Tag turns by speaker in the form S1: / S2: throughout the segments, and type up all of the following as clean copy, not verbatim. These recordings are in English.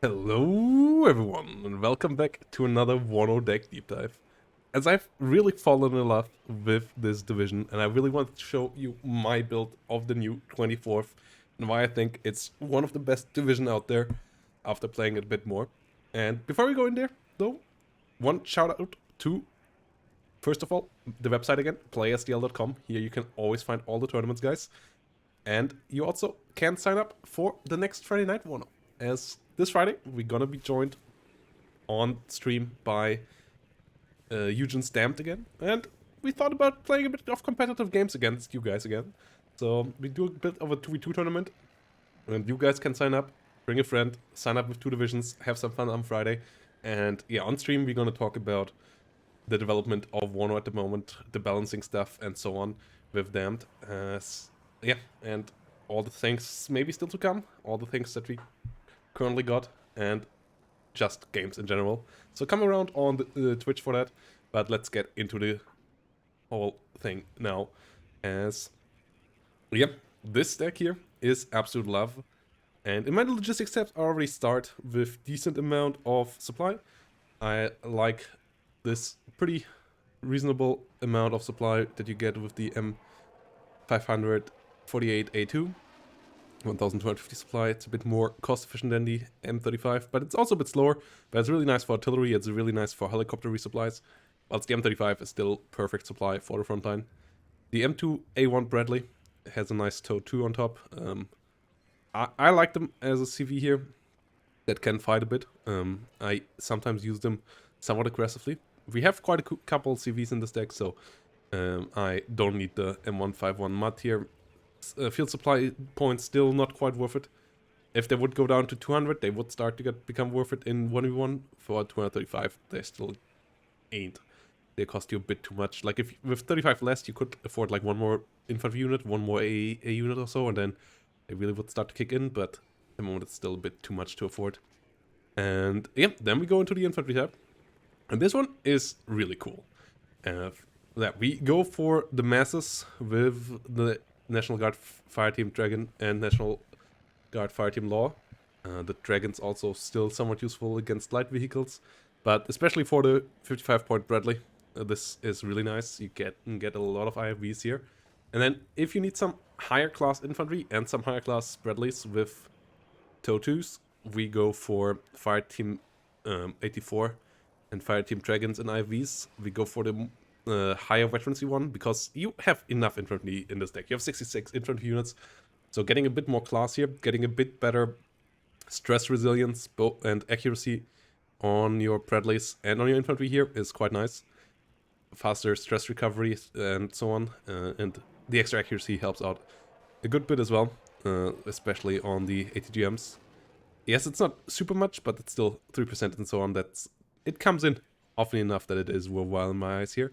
S1: Hello everyone, and welcome back to another WARNO deck deep dive. As I've really fallen in love with this division, and I really wanted to show you my build of the new 24th, and why I think it's one of the best division out there after playing it a bit more. And before we go in there, though, one shout out to, first of all, the website again, playersdl.com. Here you can always find all the tournaments, guys. And you also can sign up for the next Friday night WARNO, as this Friday we're gonna be joined on stream by Eugen's Damned again, and we thought about playing a bit of competitive games against you guys again. So we do a bit of a 2v2 tournament, and you guys can sign up, bring a friend, sign up with two divisions, have some fun on Friday. And yeah, on stream we're gonna talk about the development of WARNO at the moment, the balancing stuff, and so on with Damned. Yeah, and all the things maybe still to come, all the things that we currently got, and just games in general. So come around on the Twitch for that, but let's get into the whole thing now. As, yep, this deck here is absolute love. And in my logistics steps, I already start with decent amount of supply. I like this pretty reasonable amount of supply that you get with the M548A2. 1250 supply. It's a bit more cost efficient than the M35, but it's also a bit slower. But it's really nice for artillery, it's really nice for helicopter resupplies, whilst the M35 is still perfect supply for the front line. The M2A1 Bradley has a nice TOW 2 on top. I like them as a CV here that can fight a bit. I sometimes use them somewhat aggressively. We have quite a couple CVs in this deck, so I don't need the M151 Mud here. Field supply points still not quite worth it. If they would go down to 200, they would start to become worth it in 1v1. For 235, they still ain't. They cost you a bit too much. Like, if with 35 less, you could afford like one more infantry unit, one more A unit or so, and then they really would start to kick in, but at the moment it's still a bit too much to afford. And yeah, then we go into the infantry tab. And this one is really cool. That we go for the masses with the National Guard Fireteam Dragon and National Guard Fireteam Law. The Dragon's also still somewhat useful against light vehicles, but especially for the 55-point Bradley, this is really nice. You get a lot of IFVs here. And then if you need some higher class infantry and some higher class Bradleys with TOW 2s, we go for Fireteam 84 and Fireteam Dragons and IFVs. We go for the higher veterancy one, because you have enough infantry in this deck. You have 66 infantry units, so getting a bit more class here, getting a bit better stress resilience and accuracy on your Bradleys and on your infantry here is quite nice. Faster stress recovery and so on, and the extra accuracy helps out a good bit as well, especially on the ATGMs. Yes, it's not super much, but it's still 3% and so on. It comes in often enough that it is worthwhile in my eyes here.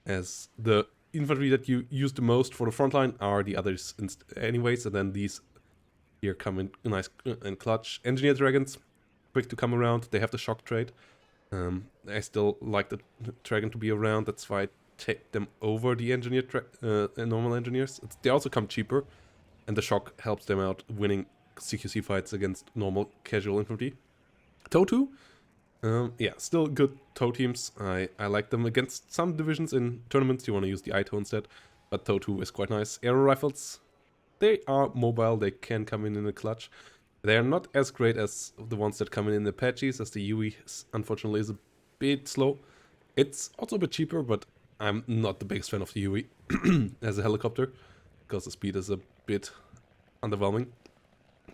S1: As the infantry that you use the most for the front line are the others anyways, and then these here come in nice and clutch. Engineer Dragons, quick to come around, they have the shock trade. I still like the Dragon to be around, that's why I take them over the normal engineers. They also come cheaper, and the shock helps them out winning CQC fights against normal casual infantry. TOW 2. Yeah, still good TOW teams. I like them against some divisions in tournaments. You want to use the ITOW instead, but TOW 2 is quite nice. Aero rifles, they are mobile. They can come in a clutch. They are not as great as the ones that come in Apaches, as the UE unfortunately is a bit slow. It's also a bit cheaper, but I'm not the biggest fan of the UE as a helicopter, because the speed is a bit underwhelming.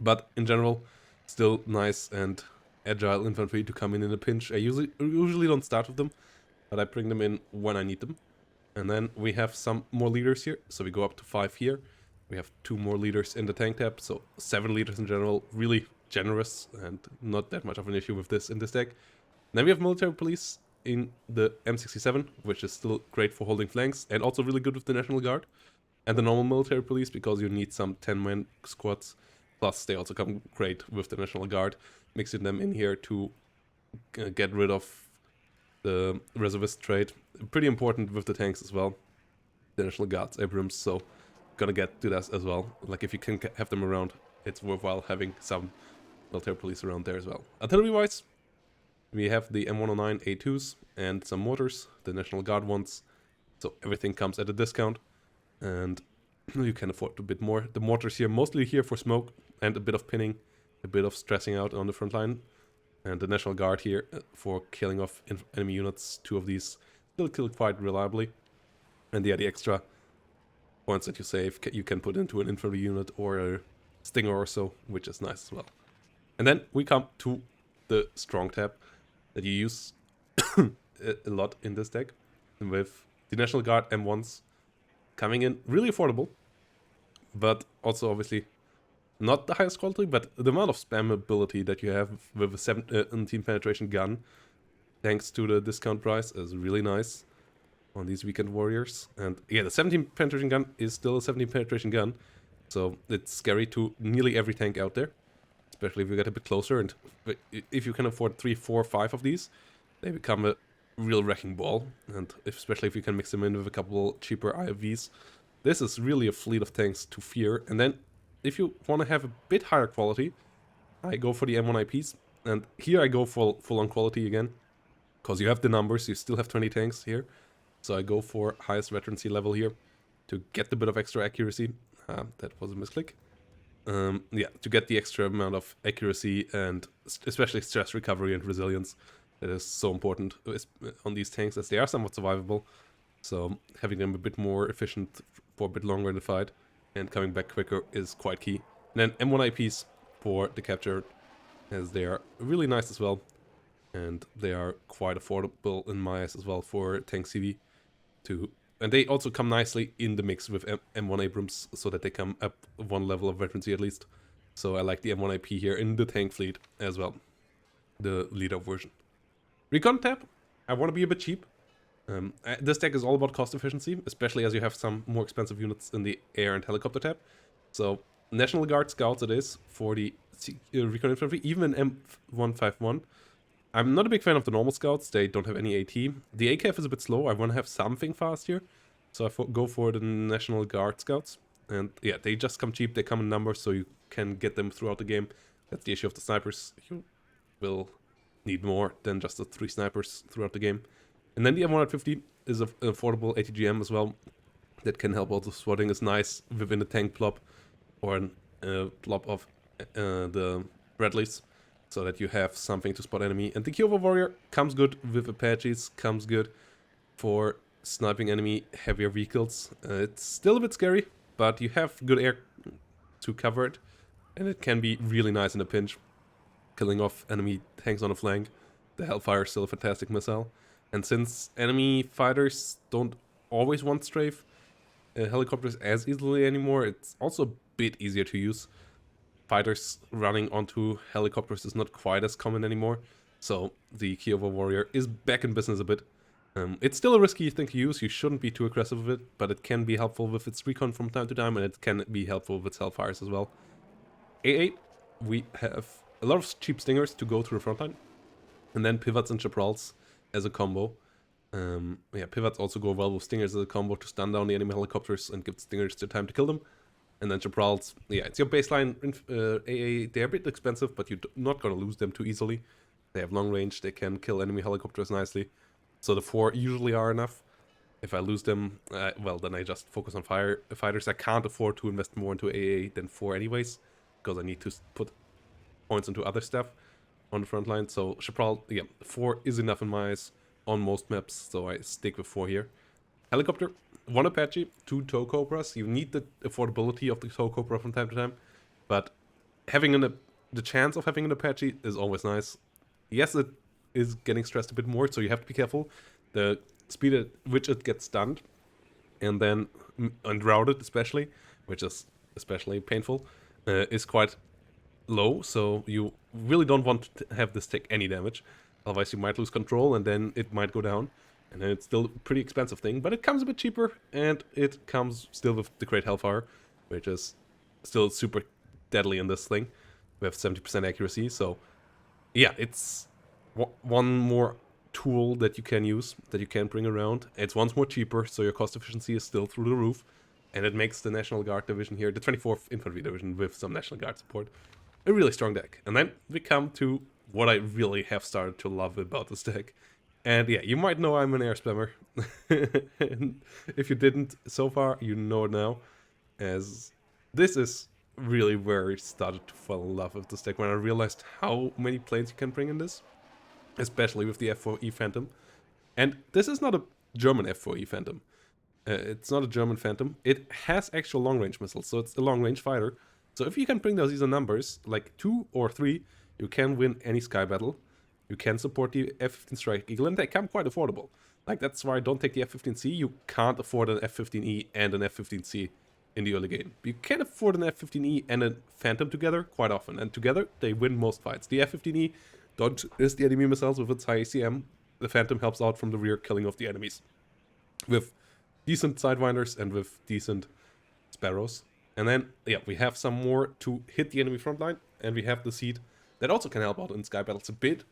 S1: But in general, still nice and agile infantry to come in a pinch. I usually don't start with them, but I bring them in when I need them. And then we have some more leaders here, so we go up to 5 here. We have 2 more leaders in the tank tab, so 7 leaders in general. Really generous and not that much of an issue with this in this deck. Then we have military police in the M67, which is still great for holding flanks, and also really good with the National Guard and the normal military police, because you need some 10-man squads. Plus, they also come great with the National Guard, mixing them in here to get rid of the reservist trade. Pretty important with the tanks as well. The National Guards, Abrams, so gonna get to that as well. Like, if you can have them around, it's worthwhile having some military police around there as well. Artillery-wise, we have the M109 A2s and some mortars, the National Guard ones. So everything comes at a discount, and you can afford a bit more. The mortars here, mostly here for smoke and a bit of pinning, a bit of stressing out on the front line. And the National Guard here for killing off enemy units. 2 of these still kill quite reliably. And yeah, the extra points that you save you can put into an infantry unit or a stinger or so, which is nice as well. And then we come to the strong tab that you use a lot in this deck, with the National Guard M1s coming in really affordable, but also obviously not the highest quality, but the amount of spammability that you have with a 17 penetration gun, thanks to the discount price, is really nice on these weekend warriors. And yeah, the 17 penetration gun is still a 17 penetration gun, so it's scary to nearly every tank out there, especially if you get a bit closer. And if you can afford 3, 4, 5 of these, they become a real wrecking ball. And especially if you can mix them in with a couple cheaper IFVs, this is really a fleet of tanks to fear. And then if you want to have a bit higher quality, I go for the M1 IPs. And here I go full on quality again, because you have the numbers, you still have 20 tanks here. So I go for highest veterancy level here to get a bit of extra accuracy. That was a misclick. Yeah, to get the extra amount of accuracy and especially stress recovery and resilience that is so important on these tanks, as they are somewhat survivable. So having them a bit more efficient for a bit longer in the fight and coming back quicker is quite key. And then M1 IPs for the capture, as they are really nice as well. And they are quite affordable in my eyes as well for tank CV. And they also come nicely in the mix with M1 Abrams, so that they come up 1 level of veterancy at least. So I like the M1 IP here in the tank fleet as well, the leader version. Recon tab, I want to be a bit cheap. This deck is all about cost efficiency, especially as you have some more expensive units in the air and helicopter tab. So National Guard scouts it is for the Recon Infantry, even in M151. I'm not a big fan of the normal scouts, they don't have any AT. The AKF is a bit slow, I want to have something fast here. So I go for the National Guard scouts. And yeah, they just come cheap, they come in numbers, so you can get them throughout the game. That's the issue of the snipers. You will need more than just the 3 snipers throughout the game. And then the M150 is an affordable ATGM as well, that can help also. Swatting is nice within the tank plop, or a plop of the Bradleys, so that you have something to spot enemy. And the Kiowa Warrior comes good with Apaches, comes good for sniping enemy heavier vehicles. It's still a bit scary, but you have good air to cover it, and it can be really nice in a pinch, killing off enemy tanks on the flank. The Hellfire is still a fantastic missile. And since enemy fighters don't always want strafe helicopters as easily anymore, it's also a bit easier to use. Fighters running onto helicopters is not quite as common anymore, so the Kiowa Warrior is back in business a bit. It's still a risky thing to use, you shouldn't be too aggressive with it, but it can be helpful with its recon from time to time, and it can be helpful with its Hellfires as well. A8, we have a lot of cheap stingers to go to the front line, and then pivots and chaparrals as a combo. Yeah, pivots also go well with stingers as a combo to stun down the enemy helicopters and give stingers the time to kill them. And then chaparrals, yeah, it's your baseline AA. They're a bit expensive, but you're not going to lose them too easily. They have long range, they can kill enemy helicopters nicely. So the 4 usually are enough. If I lose them, well, then I just focus on fighters. I can't afford to invest more into AA than 4 anyways, because I need to put points into other stuff on the front line. So chaparral, yeah, 4 is enough in my eyes on most maps, so I stick with 4 here. Helicopter, 1 Apache, 2 tow cobras. You need the affordability of the tow cobra from time to time, but having the chance of having an Apache is always nice. Yes, it is getting stressed a bit more, so you have to be careful. The speed at which it gets stunned and then routed especially, which is especially painful, is quite low, so you really don't want to have this take any damage. Otherwise you might lose control and then it might go down. And then it's still a pretty expensive thing, but it comes a bit cheaper, and it comes still with the Great Hellfire, which is still super deadly in this thing. We have 70% accuracy, so yeah, it's one more tool that you can use, that you can bring around. It's once more cheaper, so your cost efficiency is still through the roof, and it makes the National Guard division here, the 24th Infantry Division with some National Guard support, a really strong deck. And then we come to what I really have started to love about this deck. And yeah, you might know I'm an air spammer. And if you didn't so far, you know it now, as this is really where I started to fall in love with this deck, when I realized how many planes you can bring in this, especially with the F4E Phantom. And this is not a German F4E Phantom. It's not a German Phantom. It has actual long-range missiles, so it's a long-range fighter. So if you can bring those numbers, like 2 or 3, you can win any sky battle. You can support the F-15 Strike Eagle, and they come quite affordable. Like, that's why I don't take the F-15C. You can't afford an F-15E and an F-15C in the early game. You can afford an F-15E and a Phantom together quite often, and together they win most fights. The F-15E dodges the enemy missiles with its high ACM. The Phantom helps out from the rear, killing off the enemies with decent Sidewinders and with decent Sparrows. And then, yeah, we have some more to hit the enemy front line, and we have the Seed that also can help out in sky battles a bit,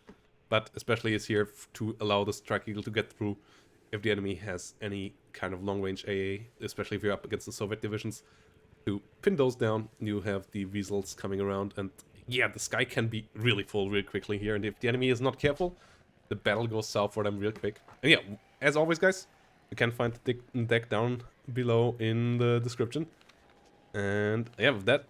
S1: but especially is here to allow the Strike Eagle to get through if the enemy has any kind of long-range AA, especially if you're up against the Soviet divisions, to pin those down. You have the Weasels coming around, and yeah, the sky can be really full real quickly here, and if the enemy is not careful, the battle goes south for them real quick. And yeah, as always, guys, you can find the deck down below in the description. And yeah, with that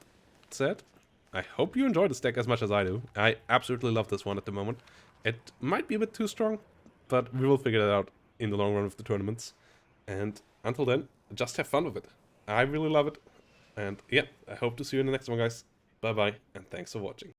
S1: said, I hope you enjoy this deck as much as I do. I absolutely love this one at the moment. It might be a bit too strong, but we will figure that out in the long run of the tournaments. And until then, just have fun with it. I really love it. And yeah, I hope to see you in the next one, guys. Bye bye, and thanks for watching.